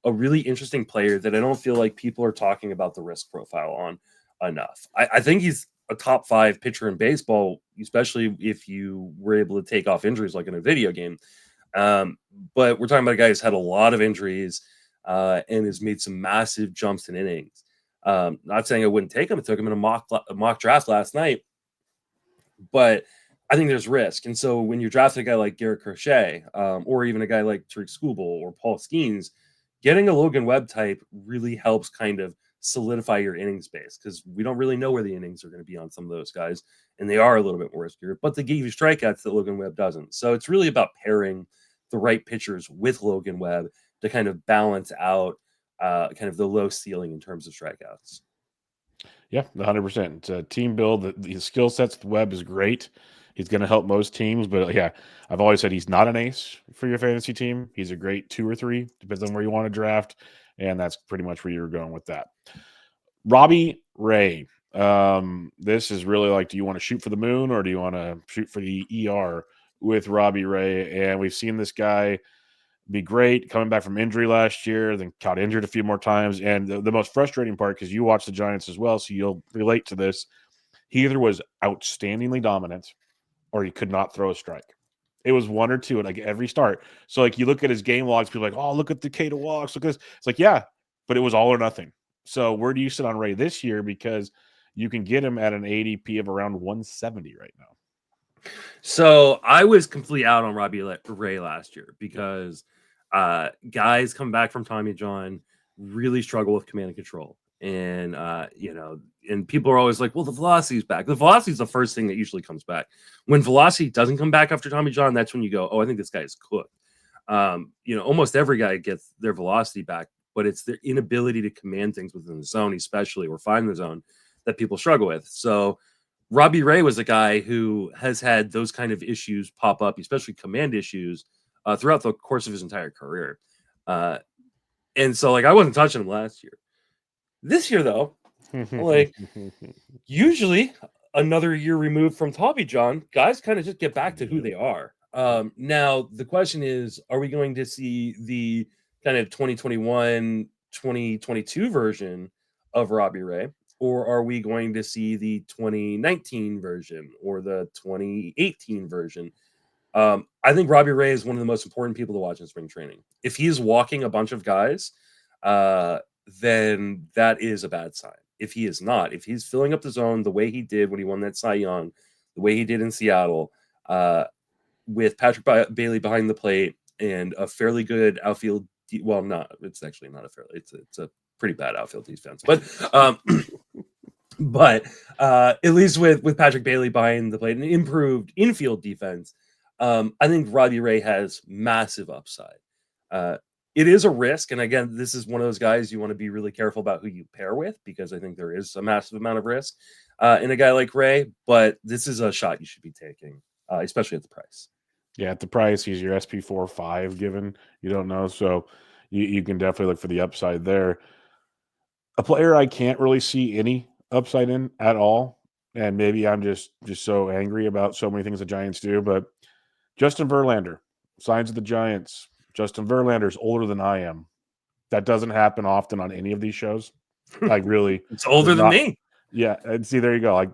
B: a really interesting player that I don't feel like people are talking about the risk profile on enough. I think he's a top 5 pitcher in baseball, especially if you were able to take off injuries like in a video game. But we're talking about a guy who's had a lot of injuries and has made some massive jumps in innings. Not saying I wouldn't take him. I took him in a mock draft last night, but I think there's risk. And so when you're drafting a guy like Garrett Crochet, or even a guy like Tariq Skubal or Paul Skeens, getting a Logan Webb type really helps kind of solidify your innings base because we don't really know where the innings are going to be on some of those guys, and they are a little bit more riskier, but they give you strikeouts that Logan Webb doesn't. So it's really about pairing the right pitchers with Logan Webb to kind of balance out kind of the low ceiling in terms of strikeouts.
A: Yeah, 100%. It's a team build. The skill sets with Webb is great. He's going to help most teams, but yeah, I've always said he's not an ace for your fantasy team. He's a great 2 or 3, depends on where you want to draft, and that's pretty much where you're going with that. Robbie Ray. This is really like, do you want to shoot for the moon or do you want to shoot for the ER with Robbie Ray? And we've seen this guy be great coming back from injury last year, then got injured a few more times. And the most frustrating part, because you watch the Giants as well, so you'll relate to this, he either was outstandingly dominant or he could not throw a strike. It was one or two at like every start. So like you look at his game logs, people are like, oh, look at the K to walks, look at this. It's like, yeah, but it was all or nothing. So where do you sit on Ray this year? Because you can get him at an ADP of around 170 right now.
B: So I was completely out on Robbie Ray last year because guys come back from Tommy John really struggle with command and control. And and people are always like, well, the velocity's back. The velocity is the first thing that usually comes back. When velocity doesn't come back after Tommy John, that's when you go, oh, I think this guy is cooked. Almost every guy gets their velocity back, but it's their inability to command things within the zone, especially, or find the zone, that people struggle with. So Robbie Ray was a guy who has had those kind of issues pop up, especially command issues, throughout the course of his entire career. And so, like, I wasn't touching him last year. This year, though, like, usually another year removed from Tommy John, guys kind of just get back to who they are. Now, the question is, are we going to see the kind of 2021, 2022 version of Robbie Ray? Or are we going to see the 2019 version or the 2018 version? I think Robbie Ray is one of the most important people to watch in spring training. If he's walking a bunch of guys, then that is a bad sign. If he is not, if he's filling up the zone the way he did when he won that Cy Young, the way he did in Seattle, with Patrick Bailey behind the plate and a fairly good outfield. It's actually not a fairly. It's a pretty bad outfield defense, but at least with Patrick Bailey behind the plate and improved infield defense, I think Robbie Ray has massive upside. It is a risk, and again, this is one of those guys you want to be really careful about who you pair with because I think there is a massive amount of risk in a guy like Ray. But this is a shot you should be taking, especially at the price.
A: Yeah, at the price, he's your SP4/5 given. You don't know, so you can definitely look for the upside there. A player I can't really see any upside in at all, and maybe I'm just so angry about so many things the Giants do, but Justin Verlander signs with the Giants. Justin Verlander is older than I am. That doesn't happen often on any of these shows. Like really,
B: it's older than me.
A: Yeah, and see, there you go. Like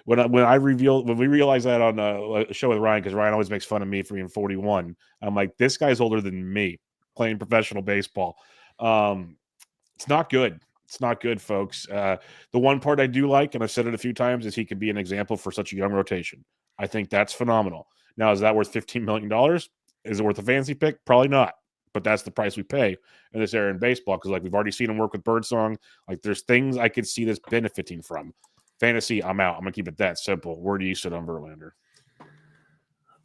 A: when we realized that on a show with Ryan, because Ryan always makes fun of me for being 41. I'm like, this guy's older than me playing professional baseball. It's not good. It's not good, folks. The one part I do like, and I've said it a few times, is he could be an example for such a young rotation. I think that's phenomenal. Now, is that worth $15 million? Is it worth a fancy pick? Probably not. But that's the price we pay in this era in baseball because, like, we've already seen him work with Birdsong. Like, there's things I could see this benefiting from. Fantasy, I'm out. I'm going to keep it that simple. Where do you sit on Verlander?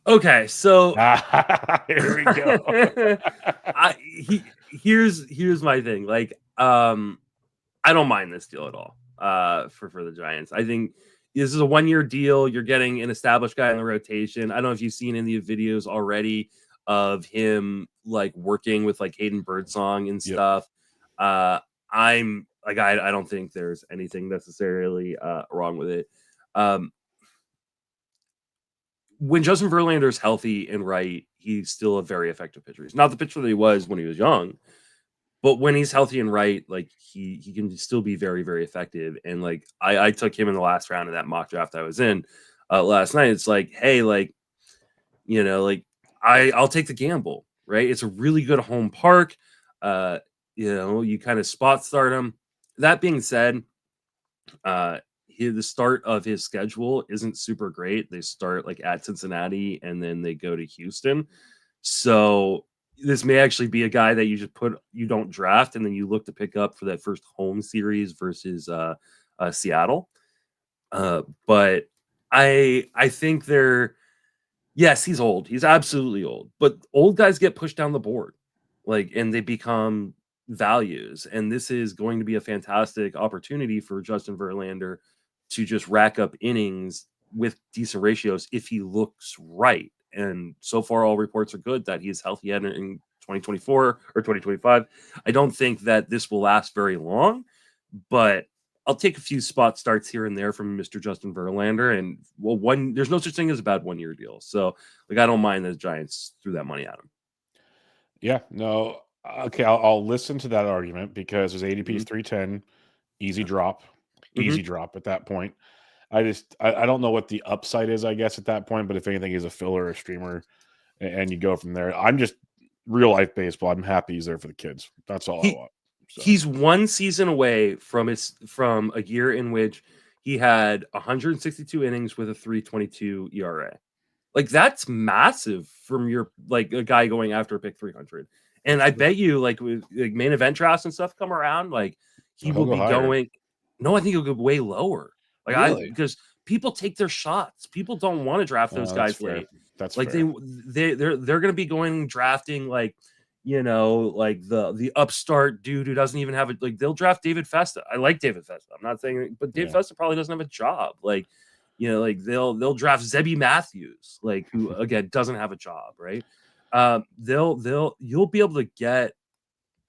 B: Okay, so
A: here we go.
B: Here's my thing. Like, I don't mind this deal at all. For the Giants, I think this is a 1-year deal. You're getting an established guy in the rotation. I don't know if you've seen any of the videos already of him like working with like Hayden Birdsong and stuff. I'm like, I don't think there's anything necessarily wrong with it. When Justin Verlander is healthy and right, he's still a very effective pitcher. He's not the pitcher that he was when he was young, but when he's healthy and right, like he can still be very, very effective. And like I took him in the last round of that mock draft I was in last night. It's like, hey, like, you know, like I'll take the gamble, right? It's a really good home park. You know, you kind of spot start him. That being said, the start of his schedule isn't super great. They start like at Cincinnati and then they go to Houston. So this may actually be a guy that you don't draft and then you look to pick up for that first home series versus Seattle. But I think yes, he's old. He's absolutely old. But old guys get pushed down the board, like, and they become values. And this is going to be a fantastic opportunity for Justin Verlander to just rack up innings with decent ratios if he looks right. And so far, all reports are good that he's healthy in 2024 or 2025. I don't think that this will last very long, but I'll take a few spot starts here and there from Mr. Justin Verlander. And there's no such thing as a bad 1-year deal. So like, I don't mind the Giants threw that money at him.
A: Yeah, no. Okay, I'll listen to that argument because his ADP is 310, easy drop at that point. I don't know what the upside is, I guess, at that point, but if anything, he's a filler or a streamer, and you go from there. I'm just real life baseball. I'm happy he's there for the kids. That's all I want.
B: So. He's one season away from a year in which he had 162 innings with a 3.22 ERA. Like, that's massive from your like a guy going after pick 300. And I bet you like with like main event drafts and stuff come around, like he will be going. No, I think he'll go way lower. Like
A: really?
B: Because people take their shots. People don't want to draft those guys late.
A: That's
B: like
A: fair.
B: They're going to be going drafting like, you know, like the upstart dude who doesn't even have it. Like, they'll draft David Festa. I like David Festa. I'm not saying, but David Festa probably doesn't have a job. Like, you know, like they'll draft Zebby Matthews, like, who again doesn't have a job, right? You'll be able to get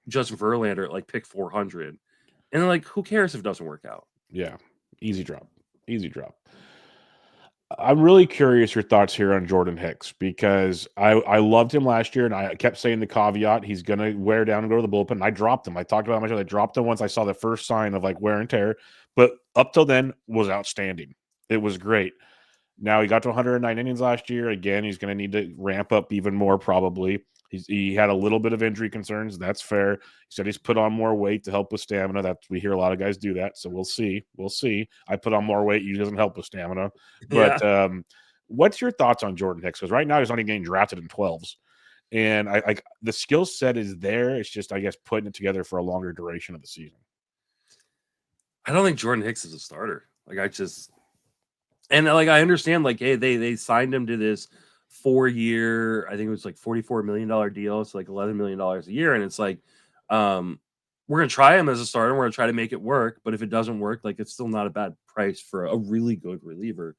B: Justin Verlander at like pick 400, and like, who cares if it doesn't work out?
A: Yeah, easy drop. I'm really curious your thoughts here on Jordan Hicks because I loved him last year and I kept saying the caveat he's going to wear down and go to the bullpen. And I dropped him. I talked about how much I dropped him once I saw the first sign of like wear and tear, but up till then was outstanding. It was great. Now he got to 109 innings last year. Again, he's going to need to ramp up even more probably. He had a little bit of injury concerns. That's fair. He said he's put on more weight to help with stamina. We hear a lot of guys do that. So we'll see. I put on more weight. He doesn't help with stamina. But what's your thoughts on Jordan Hicks? Because right now he's only getting drafted in 12s. And I the skill set is there. It's just, I guess, putting it together for a longer duration of the season.
B: I don't think Jordan Hicks is a starter. And like, I understand, like, hey, they signed him to this 4-year, I think it was like $44 million deal. It's like $11 million a year. And it's like, we're going to try him as a starter. We're going to try to make it work. But if it doesn't work, like, it's still not a bad price for a really good reliever.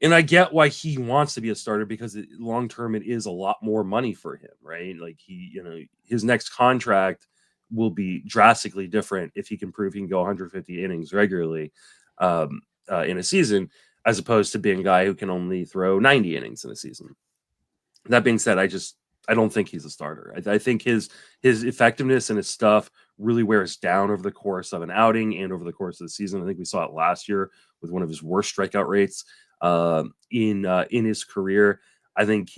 B: And I get why he wants to be a starter because long term, it is a lot more money for him, right? Like, his next contract will be drastically different if he can prove he can go 150 innings regularly in a season, as opposed to being a guy who can only throw 90 innings in a season. That being said, I don't think he's a starter. I think his effectiveness and his stuff really wears down over the course of an outing and over the course of the season. I think we saw it last year with one of his worst strikeout rates in his career. I think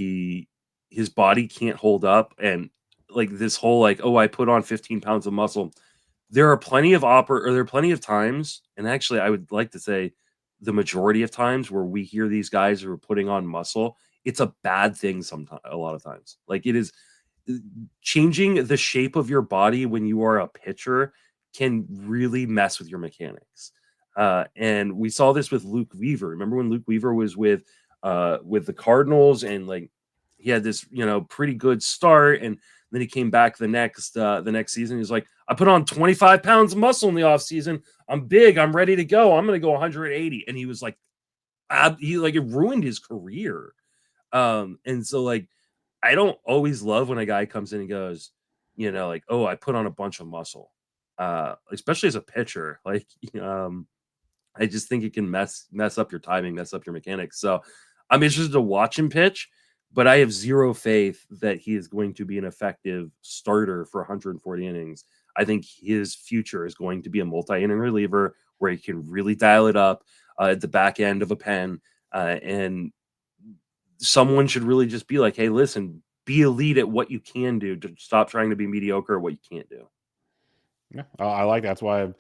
B: his body can't hold up, and like this whole like, oh, I put on 15 pounds of muscle. There are plenty of times, and actually I would like to say the majority of times where we hear these guys who are putting on muscle, it's a bad thing sometimes, a lot of times. Like it is changing the shape of your body when you are a pitcher can really mess with your mechanics. And we saw this with Luke Weaver. Remember when Luke Weaver was with the Cardinals and like he had this, pretty good start, and then he came back the next season. He's like, I put on 25 pounds of muscle in the offseason. I'm big, I'm ready to go. I'm gonna go 180. And he was like, it ruined his career. And so like I don't always love when a guy comes in and goes, like, oh, I put on a bunch of muscle. Especially as a pitcher. Like I just think it can mess up your timing, mess up your mechanics. So I'm interested to watch him pitch, but I have zero faith that he is going to be an effective starter for 140 innings. I think his future is going to be a multi-inning reliever where he can really dial it up at the back end of a pen. And someone should really just be like, hey, listen, be elite at what you can do. To stop trying to be mediocre at what you can't do.
A: Yeah, I like that. That's why I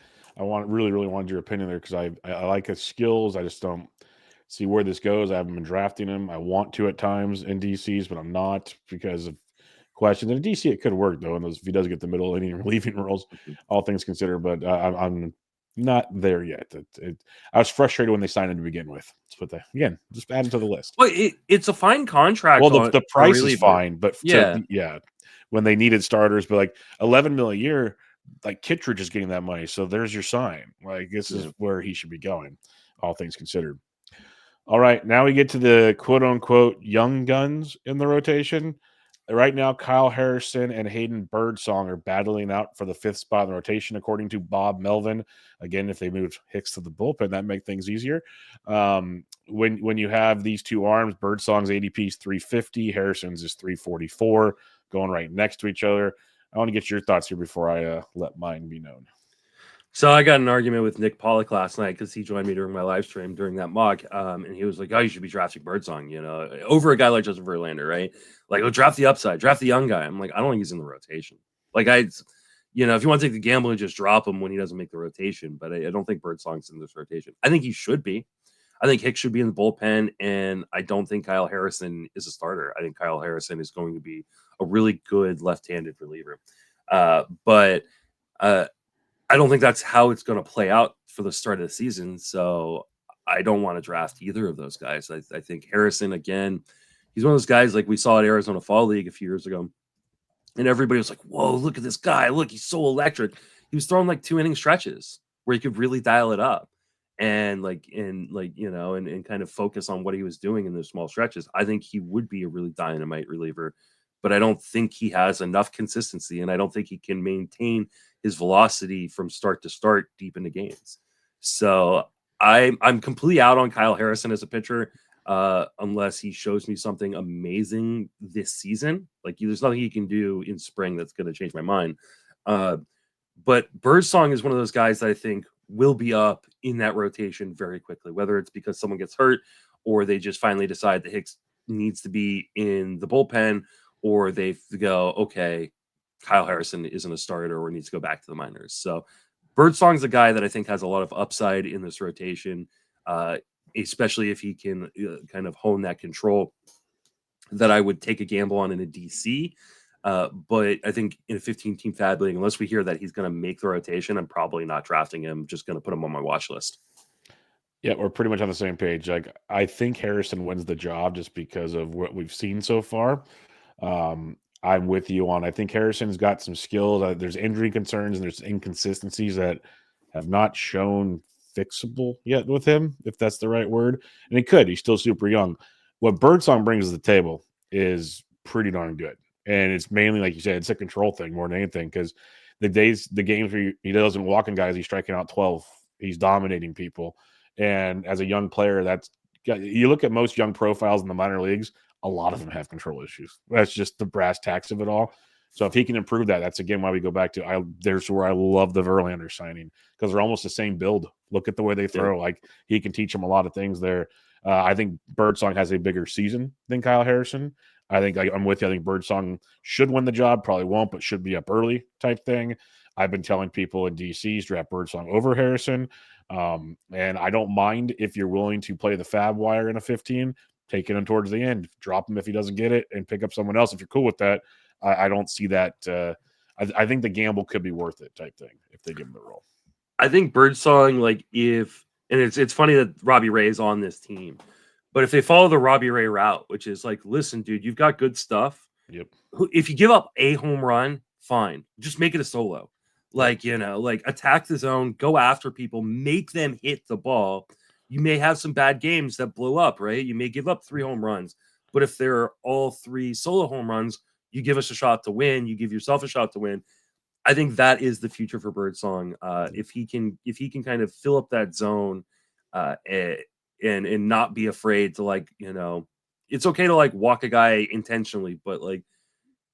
A: really wanted your opinion there, because I like his skills. I just don't see where this goes. I haven't been drafting him. I want to at times in DCs, but I'm not because of questions. In DC, it could work though, if he does get the middle inning relieving roles, all things considered. But I'm not there yet. I was frustrated when they signed him to begin with. But again, just add him to the list.
B: Well, it's a fine contract.
A: Well, the price is fine, but
B: yeah,
A: when they needed starters, but like 11 mil a year, like Kittredge is getting that money, so there's your sign. Like this is where he should be going, all things considered. All right, now we get to the quote unquote young guns in the rotation. Right now, Kyle Harrison and Hayden Birdsong are battling out for the 5th spot in the rotation, according to Bob Melvin. Again, if they moved Hicks to the bullpen, that make things easier. When you have these two arms, Birdsong's ADP is 350, Harrison's is 344, going right next to each other. I want to get your thoughts here before I let mine be known.
B: So I got an argument with Nick Pollock last night because he joined me during my live stream during that mock, and he was like, "Oh, you should be drafting Birdsong, over a guy like Justin Verlander, right? Like, oh, draft the upside, draft the young guy." I'm like, I don't think he's in the rotation. Like, if you want to take the gamble and just drop him when he doesn't make the rotation, but I don't think Birdsong's in this rotation. I think he should be. I think Hicks should be in the bullpen, and I don't think Kyle Harrison is a starter. I think Kyle Harrison is going to be a really good left-handed reliever, but I don't think that's how it's going to play out for the start of the season. So I don't want to draft either of those guys. I think Harrison, again, he's one of those guys like we saw at Arizona Fall League a few years ago. And everybody was like, whoa, look at this guy. Look, he's so electric. He was throwing like 2 inning stretches where he could really dial it up and kind of focus on what he was doing in those small stretches. I think he would be a really dynamite reliever, but I don't think he has enough consistency, and I don't think he can maintain his velocity from start to start deep into games. So I'm completely out on Kyle Harrison as a pitcher, unless he shows me something amazing this season. Like there's nothing he can do in spring that's going to change my mind. But Birdsong is one of those guys that I think will be up in that rotation very quickly, whether it's because someone gets hurt or they just finally decide that Hicks needs to be in the bullpen, or they go, okay, Kyle Harrison isn't a starter or needs to go back to the minors. So Birdsong's a guy that I think has a lot of upside in this rotation, especially if he can kind of hone that control that I would take a gamble on in a DC. But I think in a 15-team Fab League, unless we hear that he's going to make the rotation, I'm probably not drafting him. Just going to put him on my watch list.
A: Yeah, we're pretty much on the same page. Like, I think Harrison wins the job just because of what we've seen so far. I'm with you on. I think Harrison's got some skills. There's injury concerns and there's inconsistencies that have not shown fixable yet with him, if that's the right word. And he could. He's still super young. What Birdsong brings to the table is pretty darn good. And it's mainly, like you said, it's a control thing more than anything, because the games where he doesn't walk in guys, he's striking out 12. He's dominating people. And as a young player, you look at most young profiles in the minor leagues, a lot of them have control issues. That's just the brass tacks of it all. So if he can improve that, that's again why we go back to there's where I love the Verlander signing, because they're almost the same build. Look at the way they throw. Yeah. Like he can teach them a lot of things there. I think Birdsong has a bigger season than Kyle Harrison. I'm with you. I think Birdsong should win the job. Probably won't, but should be up early type thing. I've been telling people in DC's draft Birdsong over Harrison. And I don't mind if you're willing to play the fab wire in a 15, taking him towards the end, drop him if he doesn't get it, and pick up someone else if you're cool with that. I don't see that. I think the gamble could be worth it type thing if they give him the role.
B: I think Birdsong, like and it's funny that Robbie Ray is on this team, but if they follow the Robbie Ray route, which is like, listen, dude, you've got good stuff.
A: Yep.
B: If you give up a home run, fine, just make it a solo. Like, like attack the zone, go after people, make them hit the ball. You may have some bad games that blow up, right? You may give up 3 home runs, but if they're all 3 solo home runs, you give us a shot to win. You give yourself a shot to win. I think that is the future for Birdsong. If he can kind of fill up that zone, and not be afraid to, like, it's okay to like walk a guy intentionally, but like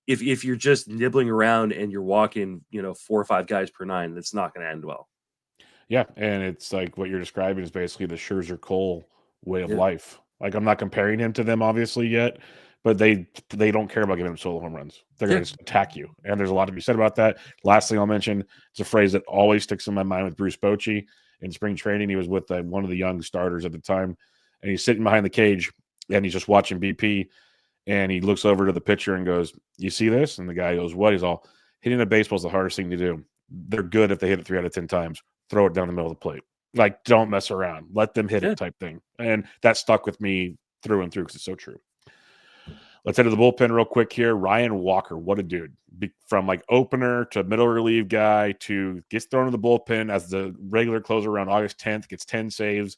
B: if you're just nibbling around and you're walking, 4 or 5 guys per 9, that's not going to end well.
A: Yeah, and it's like what you're describing is basically the Scherzer Cole way of life. Like, I'm not comparing him to them obviously yet, but they don't care about giving him solo home runs. They're going to attack you, and there's a lot to be said about that. Last thing I'll mention, it's a phrase that always sticks in my mind with Bruce Bochy. In spring training, he was with one of the young starters at the time, and he's sitting behind the cage, and he's just watching BP, and he looks over to the pitcher and goes, "You see this?" And the guy goes, "What?" He's all, "Hitting a baseball is the hardest thing to do. They're good if they hit it 3 out of 10 times. Throw it down the middle of the plate. Like, don't mess around. Let them hit it," type thing. And that stuck with me through and through because it's so true. Let's head to the bullpen real quick here. Ryan Walker, what a dude. From like opener to middle relief guy to gets thrown in the bullpen as the regular closer around August 10th, gets 10 saves,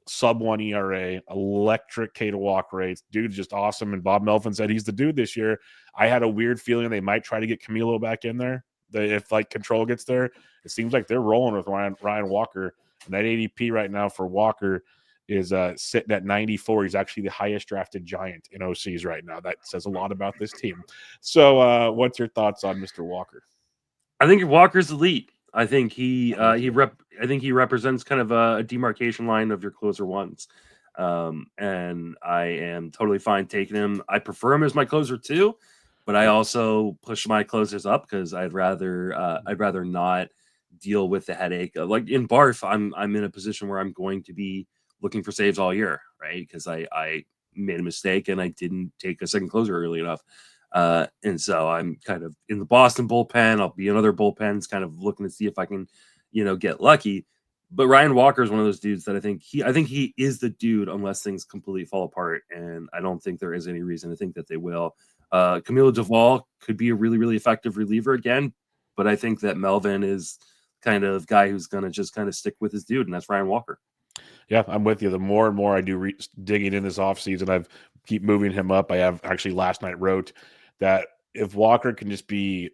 A: sub 1 ERA, electric K to walk rates. Dude's just awesome. And Bob Melvin said he's the dude this year. I had a weird feeling they might try to get Camilo back in there. If like control gets there, it seems like they're rolling with Ryan Walker. And that ADP right now for Walker is sitting at 94. He's actually the highest drafted Giant in OCs right now. That says a lot about this team. So what's your thoughts on Mr. Walker?
B: I think Walker's elite. I think he represents kind of a demarcation line of your closer ones. And I am totally fine taking him. I prefer him as my closer too, but I also push my closers up because I'd rather not deal with the headache. Like in Barf, I'm in a position where I'm going to be looking for saves all year, right? Because I made a mistake and I didn't take a second closer early enough. And so I'm kind of in the Boston bullpen. I'll be in other bullpens kind of looking to see if I can, get lucky. But Ryan Walker is one of those dudes that I think he is the dude unless things completely fall apart. And I don't think there is any reason to think that they will. Camilo Duvall could be a really, really effective reliever again. But I think that Melvin is kind of guy who's going to just kind of stick with his dude, and that's Ryan Walker.
A: Yeah, I'm with you. The more and more I do digging in this offseason, I've keep moving him up. I have actually last night wrote that if Walker can just be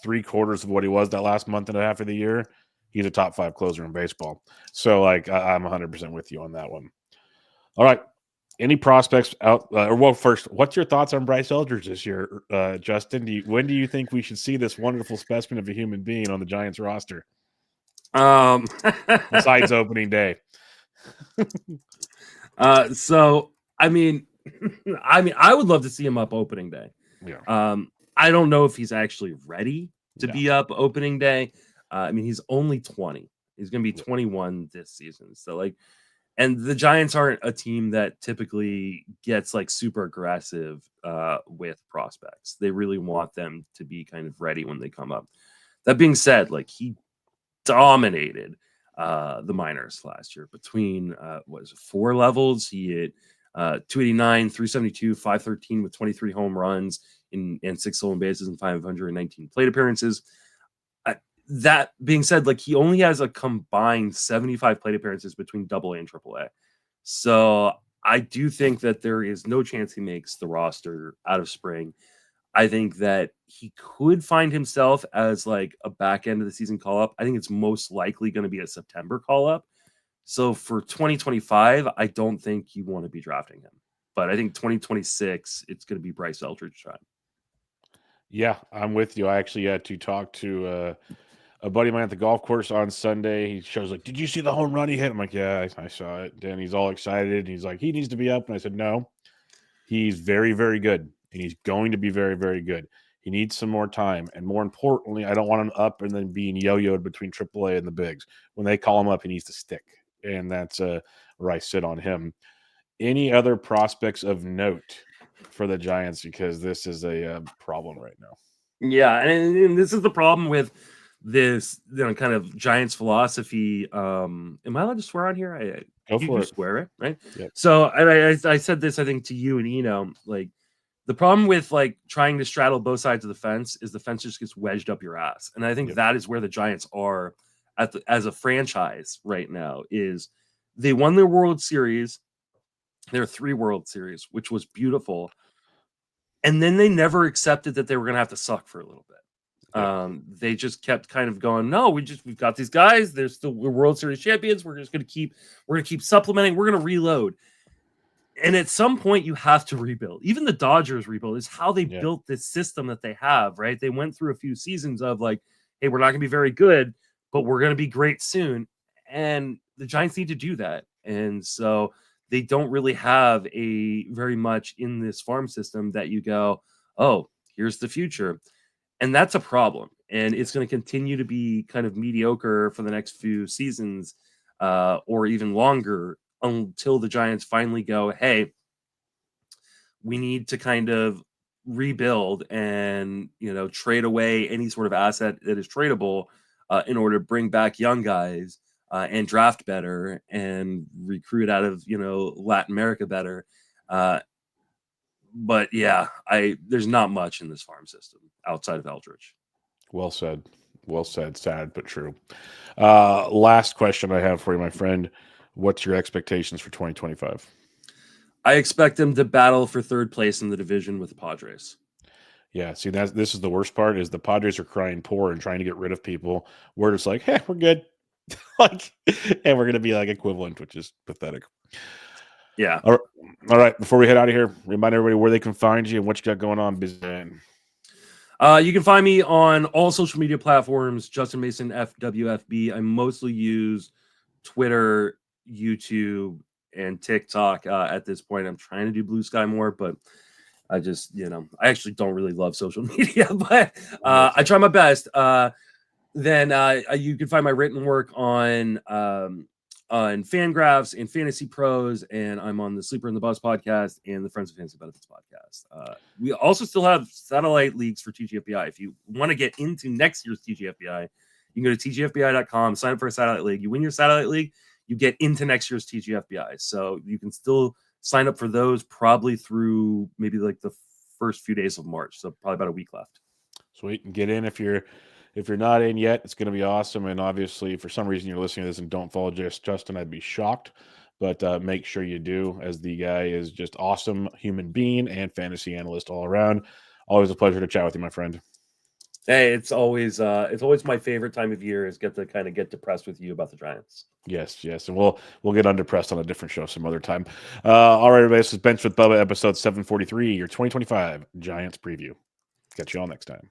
A: 3/4 of what he was that last month and a half of the year, he's a top 5 closer in baseball. So, like, I'm 100% with you on that one. All right. Any prospects out? First, what's your thoughts on Bryce Eldridge this year, Justin? When do you think we should see this wonderful specimen of a human being on the Giants roster? Besides opening day.
B: So I mean, I would love to see him up opening day.
A: Yeah.
B: I don't know if he's actually ready to be up opening day. I mean, he's only 20. He's going to be 21 this season. So like, and the Giants aren't a team that typically gets like super aggressive with prospects. They really want them to be kind of ready when they come up. That being said, like he dominated the minors last year between 4 levels. He hit 289, 372, 513 with 23 home runs and 6 stolen bases and 519 plate appearances. That being said, like he only has a combined 75 plate appearances between AA and AAA. So I do think that there is no chance he makes the roster out of spring. I think that he could find himself as like a back end of the season call up. I think it's most likely going to be a September call up. So for 2025, I don't think you want to be drafting him. But I think 2026, it's going to be Bryce Eldridge time.
A: Yeah, I'm with you. I actually had to talk to a buddy of mine at the golf course on Sunday. He shows like, "Did you see the home run he hit?" I'm like, "Yeah, I saw it." And he's all excited. He's like, "He needs to be up." And I said, "No, he's very, very good. And he's going to be very, very good. He needs some more time. And more importantly, I don't want him up and then being yo-yoed between AAA and the bigs. When they call him up, he needs to stick. And that's where I sit on him. Any other prospects of note for the Giants? Because this is a problem right now.
B: Yeah, and this is the problem with this, kind of Giants philosophy. Am I allowed to swear on here?
A: Go for it.
B: Swear it, right?
A: Yep.
B: So I said this, I think, to you and Eno, like, the problem with like trying to straddle both sides of the fence is the fence just gets wedged up your ass. And I think that is where the Giants are as a franchise right now. Is they won their World Series, their 3 World Series, which was beautiful. And then they never accepted that they were going to have to suck for a little bit. They just kept kind of going, no, we've got these guys. They're still World Series champions. We're going to keep supplementing. We're going to reload. And at some point you have to rebuild. Even the Dodgers rebuild is how they built this system that they have, right? They went through a few seasons of like, hey, we're not going to be very good, but we're going to be great soon. And the Giants need to do that. And so they don't really have a very much in this farm system that you go, oh, here's the future. And that's a problem. And it's going to continue to be kind of mediocre for the next few seasons, or even longer, until the Giants finally go, hey, we need to kind of rebuild and, trade away any sort of asset that is tradable in order to bring back young guys and draft better and recruit out of, Latin America better. But yeah, there's not much in this farm system outside of Eldridge.
A: Well said. Well said. Sad, but true. Last question I have for you, my friend. What's your expectations for 2025?
B: I expect them to battle for third place in the division with the Padres.
A: Yeah, see, this is the worst part is the Padres are crying poor and trying to get rid of people. We're just like, hey, we're good. And we're going to be like equivalent, which is pathetic.
B: Yeah.
A: All right. Before we head out of here, remind everybody where they can find you and what you got going on, BizMan.
B: You can find me on all social media platforms, Justin Mason FWFB. I mostly use Twitter, YouTube, and TikTok at this point. I'm trying to do Blue Sky more, but I just, I actually don't really love social media, but I try my best. Then you can find my written work on Fangraphs and Fantasy Pros, and I'm on the Sleeper and the Bus podcast and the Friends of Fantasy Benefits podcast. We also still have satellite leagues for TGFBI. If you want to get into next year's TGFBI, you can go to tgfbi.com, sign up for a satellite league. You win your satellite league, you get into next year's TGFBI. So you can still sign up for those probably through maybe like the first few days of March. So probably about a week left.
A: Sweet. And get in if you're not in yet. It's going to be awesome. And obviously, if for some reason you're listening to this and don't follow Justin, I'd be shocked. But make sure you do, as the guy is just awesome human being and fantasy analyst all around. Always a pleasure to chat with you, my friend.
B: Hey, it's always my favorite time of year is get to kind of get depressed with you about the Giants.
A: Yes, and we'll get undepressed on a different show some other time. All right, everybody, this is Bench with Bubba, episode 743, your 2025 Giants preview. Catch you all next time.